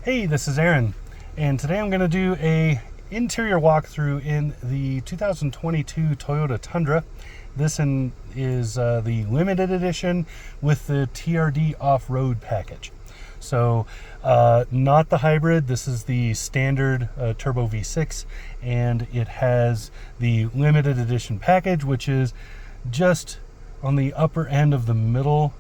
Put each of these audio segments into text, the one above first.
Hey, this is Aaron, and today I'm going to do a interior walkthrough in the 2022 Toyota Tundra. This is the limited edition with the TRD off-road package. So not the hybrid, this is the standard turbo V6, and it has the limited edition package, which is just on the upper end of the middle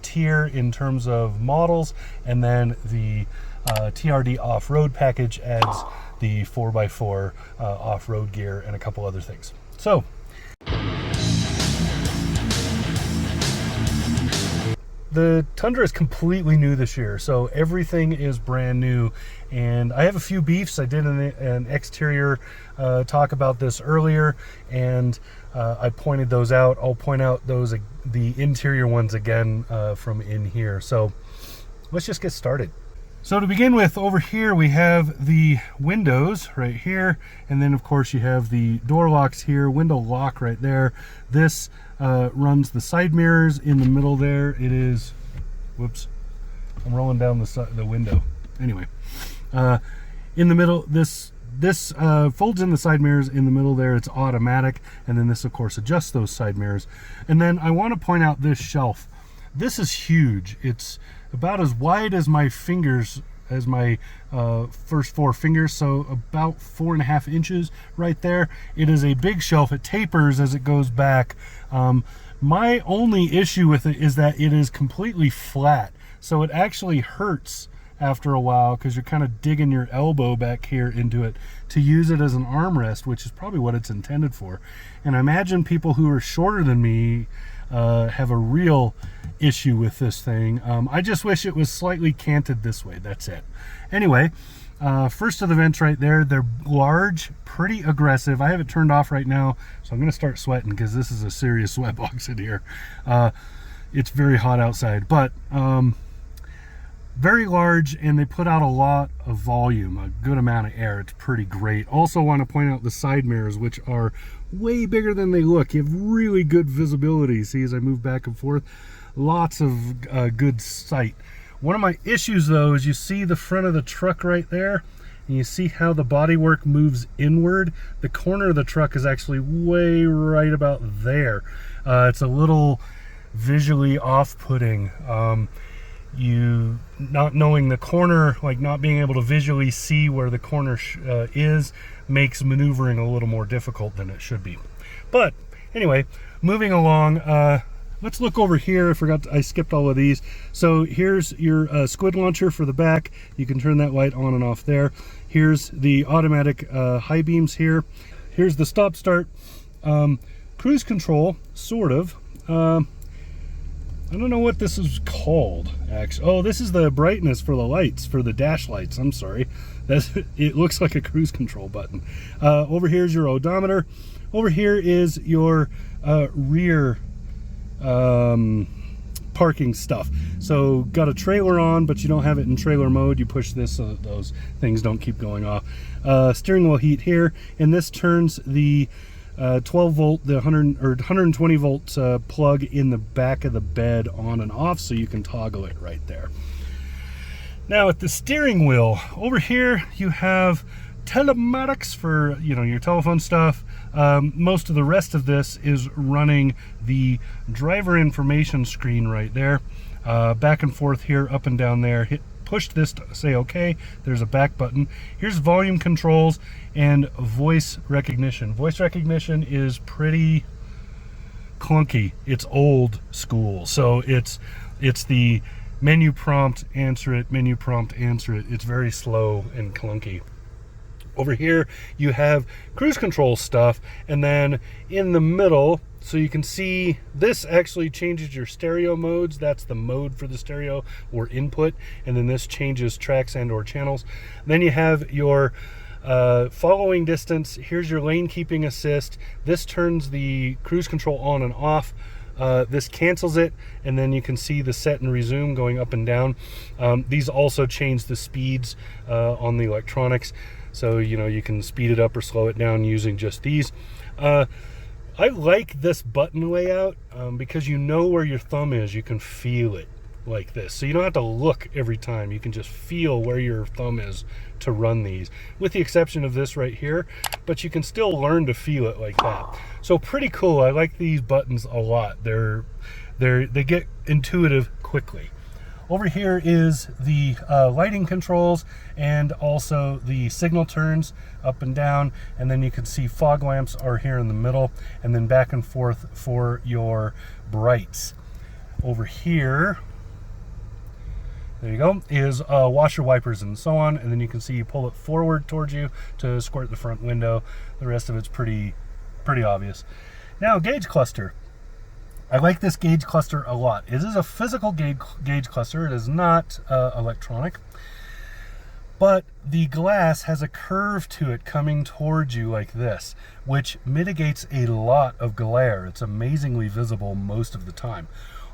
tier in terms of models, and then the TRD off-road package adds the 4x4 off-road gear and a couple other things. So the Tundra is completely new this year, so everything is brand new, and I have a few beefs. I did an exterior talk about this earlier, and I pointed those out. I'll point out the interior ones again from in here. So let's just get started. So to begin with, over here we have the windows right here, and then of course you have the door locks here, window lock right there. This runs the side mirrors in the middle there. It is, whoops, I'm rolling down the window. Anyway, in the middle, this folds in the side mirrors in the middle there. It's automatic, and then this of course adjusts those side mirrors. And then I want to point out this shelf. This is huge. It's about as wide as my fingers, as my first four fingers, so about 4.5 inches right there. It is a big shelf. It tapers as it goes back. My only issue with it is that it is completely flat, so it actually hurts after a while because you're kind of digging your elbow back here into it to use it as an armrest, which is probably what it's intended for. And I imagine people who are shorter than me have a real issue with this thing. I just wish it was slightly canted this way. That's it. Anyway, first of the vents right there, they're large, pretty aggressive. I have it turned off right now, so I'm going to start sweating because this is a serious sweat box in here. It's very hot outside, but very large, and they put out a lot of volume, a good amount of air. It's pretty great. Also want to point out the side mirrors, which are way bigger than they look. You have really good visibility. See, as I move back and forth, lots of good sight. One of my issues though is you see the front of the truck right there, and you see how the bodywork moves inward. The corner of the truck is actually way right about there. It's a little visually off-putting. You not knowing the corner, like not being able to visually see where the corner is, makes maneuvering a little more difficult than it should be. But anyway, moving along, let's look over here. I skipped all of these. So here's your squid launcher for the back. You can turn that light on and off there. Here's the automatic high beams here. Here's the stop start. Cruise control, sort of. I don't know what this is called, actually. Oh, this is the brightness for the lights, for the dash lights. I'm sorry. It looks like a cruise control button. Over here is your odometer. Over here is your rear parking stuff. So got a trailer on, but you don't have it in trailer mode. You push this so that those things don't keep going off. Steering wheel heat here, and this turns the 12 volt, the 120 volt plug in the back of the bed on and off, so you can toggle it right there. Now at the steering wheel, over here you have telematics for, your telephone stuff. Most of the rest of this is running the driver information screen right there. Back and forth here, up and down there. Push this to say okay. There's a back button. Here's volume controls and voice recognition. Voice recognition is pretty clunky. It's old school. So it's the menu prompt, answer it, menu prompt, answer it. It's very slow and clunky. Over here you have cruise control stuff, and then in the middle, so you can see this actually changes your stereo modes. That's the mode for the stereo or input, and then this changes tracks and or channels. Then you have your following distance. Here's your lane keeping assist. This turns the cruise control on and off. This cancels it, and then you can see the set and resume going up and down. These also change the speeds on the electronics, so you can speed it up or slow it down using just these. I like this button layout because you know where your thumb is. You can feel it. like this. So you don't have to look every time. You can just feel where your thumb is to run these, with the exception of this right here, but you can still learn to feel it like that. So pretty cool. I like these buttons a lot. They get intuitive quickly. Over here is the lighting controls and also the signal turns up and down, and then you can see fog lamps are here in the middle, and then back and forth for your brights. Over here, there you go, is washer wipers and so on, and then you can see you pull it forward towards you to squirt the front window. The rest of it's pretty obvious. Now, gauge cluster. I like this gauge cluster a lot. It is a physical gauge cluster. It is not electronic. But the glass has a curve to it coming towards you like this, which mitigates a lot of glare. It's amazingly visible most of the time.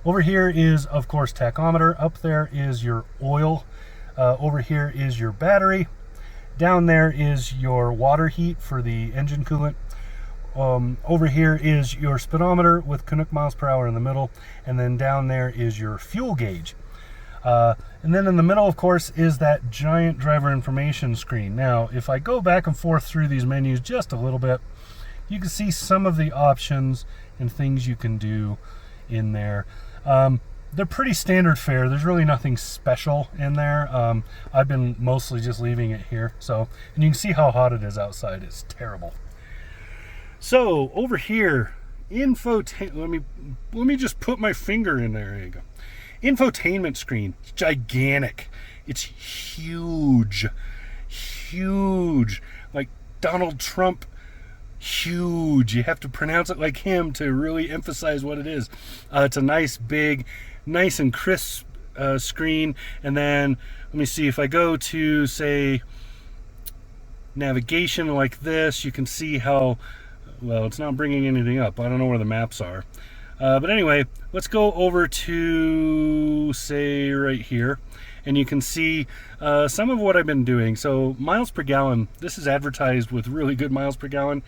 Over here is, of course, tachometer. Up there is your oil. Over here is your battery. Down there is your water heat for the engine coolant. Over here is your speedometer with Canuck miles per hour in the middle, and then down there is your fuel gauge. And then in the middle, of course, is that giant driver information screen. Now, if I go back and forth through these menus just a little bit, you can see some of the options and things you can do in there. They're pretty standard fare. There's really nothing special in there. I've been mostly just leaving it here. So, and you can see how hot it is outside. It's terrible. So over here, let me just put my finger in there. There you go. Infotainment screen. It's gigantic. It's huge. Like Donald Trump. Huge. You have to pronounce it like him to really emphasize what it is. It's a nice big, nice and crisp screen. And then let me see, if I go to, say, navigation like this, you can see how, well, it's not bringing anything up. I don't know where the maps are. But anyway, let's go over to, say, right here. And you can see some of what I've been doing. So miles per gallon, this is advertised with really good miles per gallon.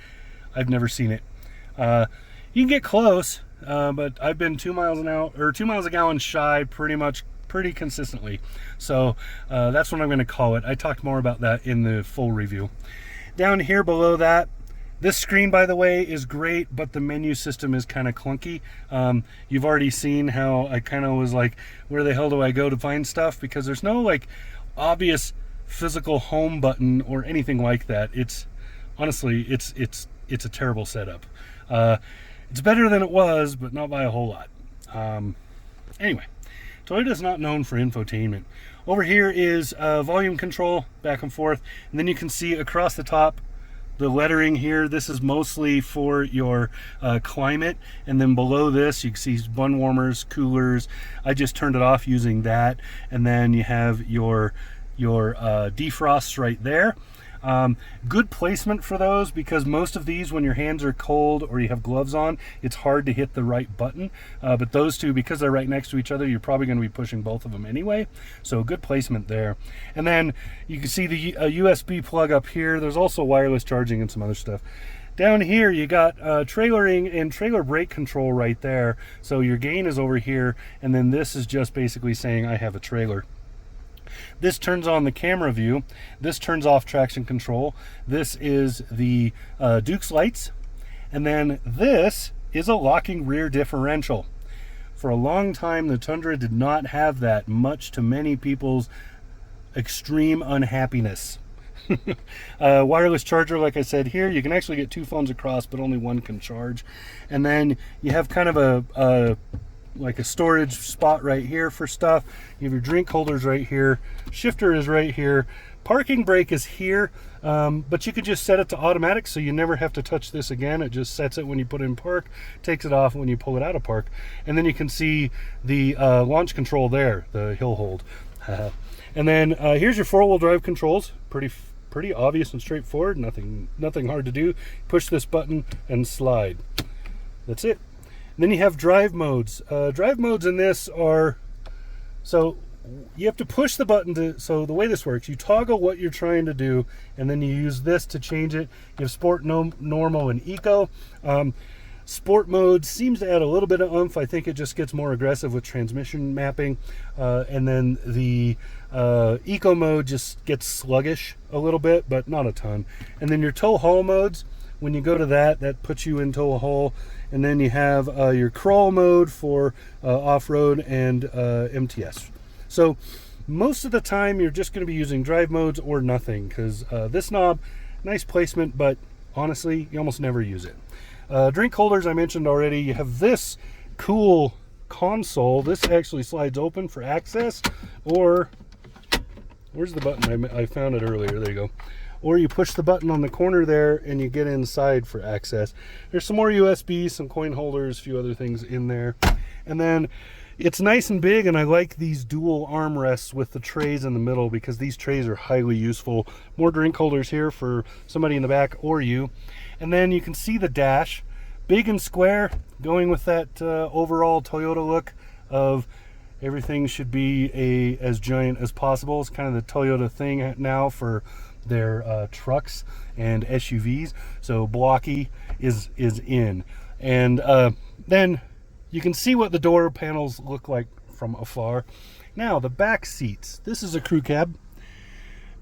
I've never seen it. You can get close, but I've been 2 miles an hour, or 2 miles a gallon shy pretty consistently. So that's what I'm going to call it. I talked more about that in the full review. Down here below that, this screen, by the way, is great, but the menu system is kind of clunky. You've already seen how I kind of was like, where the hell do I go to find stuff? Because there's no like obvious physical home button or anything like that. It's honestly, it's a terrible setup. It's better than it was, but not by a whole lot. Anyway, Toyota's not known for infotainment. Over here is volume control, back and forth, and then you can see across the top the lettering here. This is mostly for your climate, and then below this you can see bun warmers, coolers. I just turned it off using that, and then you have your defrosts right there. Good placement for those, because most of these, when your hands are cold or you have gloves on, it's hard to hit the right button. But those two, because they're right next to each other, you're probably going to be pushing both of them anyway. So good placement there. And then you can see the USB plug up here. There's also wireless charging and some other stuff. Down here you got trailering and trailer brake control right there. So your gain is over here, and then this is just basically saying I have a trailer. This turns on the camera view. This turns off traction control. This is the Duke's lights. And then this is a locking rear differential. For a long time, the Tundra did not have that, much to many people's extreme unhappiness. Wireless charger, like I said here, you can actually get 2 phones across, but only one can charge. And then you have kind of a like a storage spot right here for stuff. You have your drink holders right here. Shifter is right here. Parking brake is here, but you could just set it to automatic, so you never have to touch this again. It just sets it when you put it in park, takes it off when you pull it out of park. And then you can see the launch control there, the hill hold. And then here's your 4-wheel drive controls. Pretty obvious and straightforward. Nothing hard to do. Push this button and slide. That's it. And then you have drive modes. Drive modes in this are, so you have to push the button to, so the way this works, you toggle what you're trying to do, and then you use this to change it. You have sport, normal, and eco. Sport mode seems to add a little bit of oomph. I think it just gets more aggressive with transmission mapping. And then the eco mode just gets sluggish a little bit, but not a ton. And then your tow haul modes, when you go to that puts you in tow haul. And then you have your crawl mode for off-road and MTS. So most of the time you're just going to be using drive modes or nothing, because this knob, nice placement, but honestly you almost never use it. Drink holders I mentioned already. You have this cool console. This actually slides open for access, or where's the button? I found it earlier. There you go. Or you push the button on the corner there and you get inside for access. There's some more USB, some coin holders, a few other things in there. And then it's nice and big, and I like these dual armrests with the trays in the middle, because these trays are highly useful. More drink holders here for somebody in the back or you. And then you can see the dash, big and square, going with that overall Toyota look of everything should be as giant as possible. It's kind of the Toyota thing now for their trucks and SUVs. So blocky is in. And then you can see what the door panels look like from afar. Now the back seats. This is a crew cab.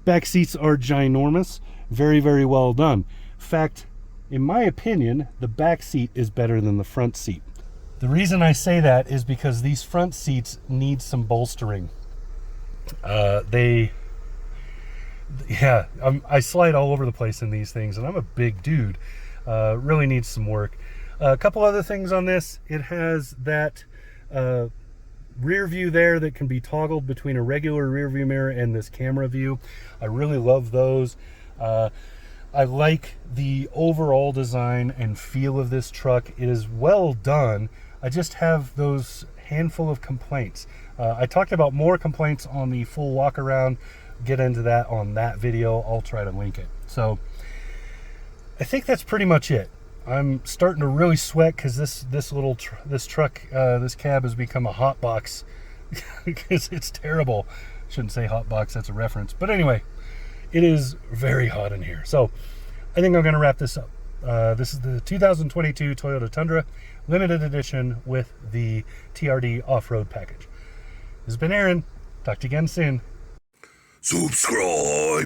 Back seats are ginormous. Very, very well done. In fact, in my opinion, the back seat is better than the front seat. The reason I say that is because these front seats need some bolstering. I slide all over the place in these things, and I'm a big dude. Really needs some work. A couple other things on this. It has that rear view there that can be toggled between a regular rear view mirror and this camera view. I really love those. I like the overall design and feel of this truck. It is well done. I just have those handful of complaints. I talked about more complaints on the full walk around. Get into that on that video. I'll try to link it. So I think that's pretty much it. I'm starting to really sweat because this truck, this cab has become a hot box because it's terrible. Shouldn't say hot box, that's a reference. But anyway, it is very hot in here. So I think I'm going to wrap this up. This is the 2022 Toyota Tundra limited edition with the TRD off-road package. This has been Aaron. Talk to you again soon. Subscribe.